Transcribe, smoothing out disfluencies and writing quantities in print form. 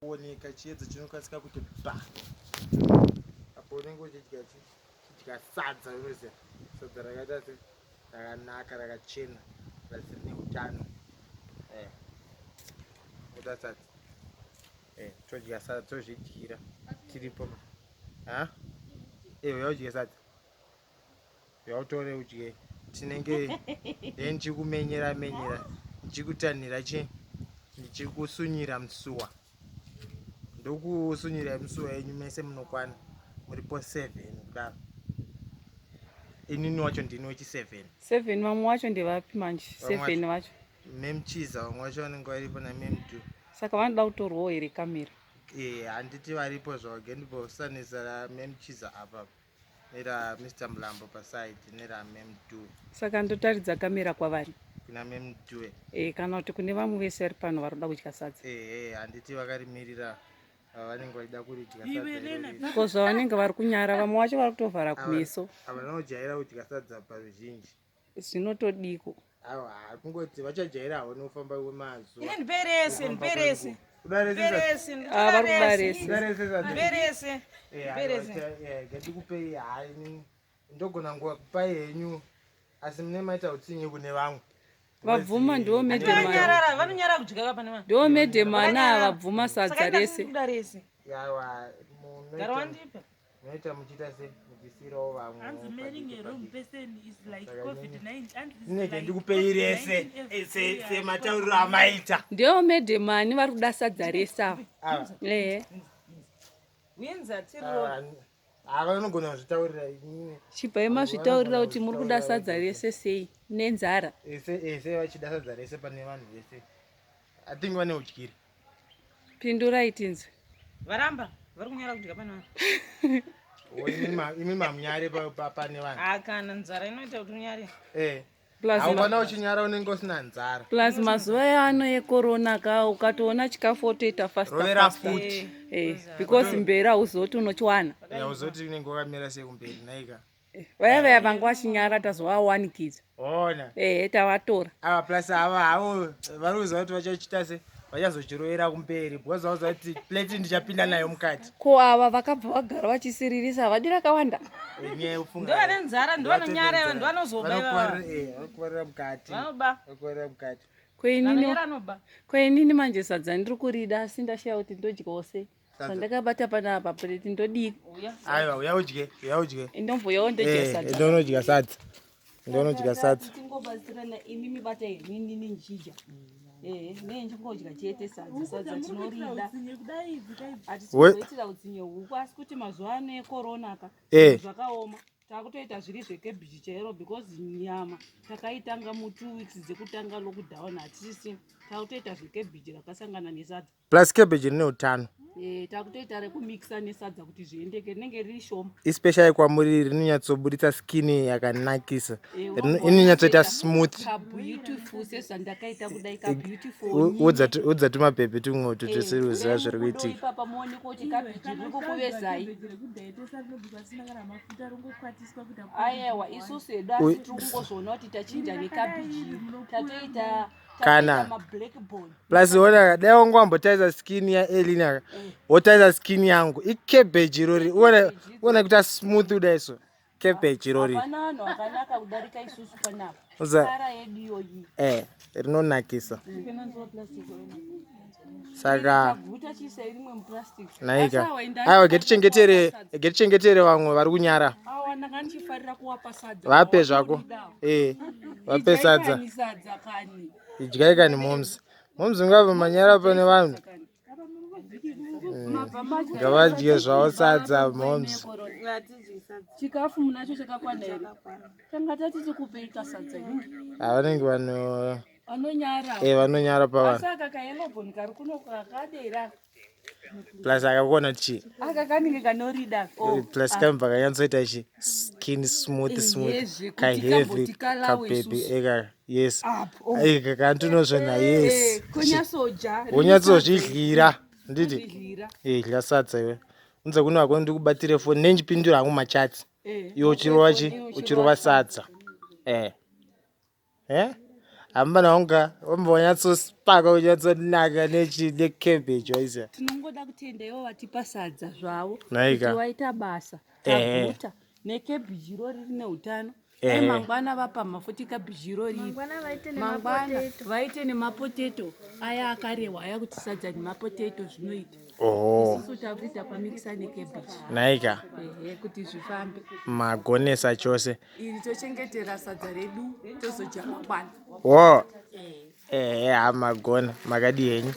kuoneka chiedza chinokasika kuti pa apo unenge uchidya sadza unoziva sadza rakaita se rakanaka rakachena rasiri neutano uda sadza todya sadza tozvidyira tiripo uyaudye sadza yautore udye tinenge ndichikumenyera ndichikutanhira ndichikusunyira musuwa ndokusunyira musuwa yenyu mese munokwana muripo 7 kudaro inini wacho ndini wechi 7 vamwe wacho ndevapi manje 7 vacho memuchiza vamwe vacho vanenge varipo namemudu saka vanoda kutorwawo here kamera handiti varipo zvoge ndibosanisa memuchiza apa nera Mr. Mlambo pasaidi nera memudu saka ndotaridza kamera kwavari kuna memudu kana kuti kune vamwe vese vari pano vari kuda kudya sadza handiti vakarimirira vanenge vachida kuridya sadza ko zvavanenge vari kunyara vamwe vacho vari kutovhara kumeso avanojaira kudya sadza paruzhinji zvinotodiko kungoti vachajaira havo nokufamba kwemazuva gatikupai hai ndogona kupai henyu asi mune maita utsinye kune vamwe vabvuma ndiwo medhemana vabvuma sadza rese munoita muchiita se muchisirawo vamwe ndikupei rese sematauriro amaita ndiwo medhemani vari kuda sadza rese ava vanogona kuzvitaurira chibva imazvitaurira kuti muri kuda sadza rese sei nenzara ese vachida sadza rese pane vanhu vese atingi vane udyiri pindurai tinzi varamba vari kunyara kudya pane vanhu imi mamunyare pane vanhu kana nzara inoita kuti unyare haukana uchinyara unenge usina nzara plus mazuva ano ekorona ka ukatoona chikafu otoita rovera futi because mberi hauzoti unochiwana hauzoti unenge wakamira sekumberi naika vaya vanga vachinyara tazovawanikidza ona tavatora ava plus ava havo vari kuziva kuti vachachita se vachazochirovera kumberi because vauziva kuti pleti ndichapinda nayo mukati ko ava vakabva vagara vachisiririsa havadi rakawanda ndovane nzara ndovanonyara ndovanozobavarikuvarira mukati kwenini manje sadza ndiri kurida asi ndashaya kuti ndodyawo sei sandakabata panapa pleti ndodii aiwa uyaudye indomboyawo ndodya sadza ndonodya sadza ndonodya sadza tingobatsirana imi mibata irinini nchidya nechingodya chete sadza tinorida hatitoitira utsinye huku asi kuti mazuva ano ekorona ka zvakaoma takutoita zviri zvekebhichi chairo because nyama takaitanga mu 2 weeks dzekutanga lockdown hatisisina takutoita zvekebhichi rakasangana nesadza plus cabbage rine utano takutoita rekumikisa nesadza kuti zviendeke rinenge riri shoma especially kwamuri rinonyatsoburitsa skini yakanakisa inonyatsoita smooth beautiful sezvandakaita kudai beautiful udza tumapepe tumwe tutosiri kuziva zviri kuitika ipapa muoneka kuti kabhiji riri kukuvezai aiwa isusu hedu asi tiri kungozviona kuti tachinja nekabhiji tatoita kana plus ona dai wangwambotaisa skini yaelina wotaisa skini yangu ikebeji rori uona kuti asmooth udaiso kebeji rori vanhu vakanaka kudarika isusu panapa ara yedu yoyi rinonakisa saka naika aiwa getichengetere vamwe vari kunyara vape zvako vape sadza idyai kani momzi ungabva manyara pane vanhu ngavadye zvavo sadza momzi chikafu munacho chakakwana here tanga tatiti kupeika sadza vanenge vanonyara pavanhu plus akakona chi akakanenge kanorida plus kamva kanyatsoita chi skin smooth kaheavy kapepi yes kakantunozvona yes unyatsozvidyira nditi dya sadza iwe unze kuno wako ndikubatire foni nenchipindura hangu machatsi iwe uchirova sadza hambana unga wambonyatsopaka unyatsonaka necabbage waisa. Tinongoda kutenda ivo vatipa sadza zvavo Naika. kuti waita basa taguta nekebhiji ro riri neutano. Mangwana vapa mafuti kabhiji ro riri mangwana vaite nemapoteto aya akarehwa aya kuti sadza nemapoteto zvinoita. Isusu takuita pamikisa nekebhiji. Naika. Kuti zvifambe. Magonesa chose. Iri tochengetera sadza redu tozodya mangwana. Wo. Magona makadi henyu.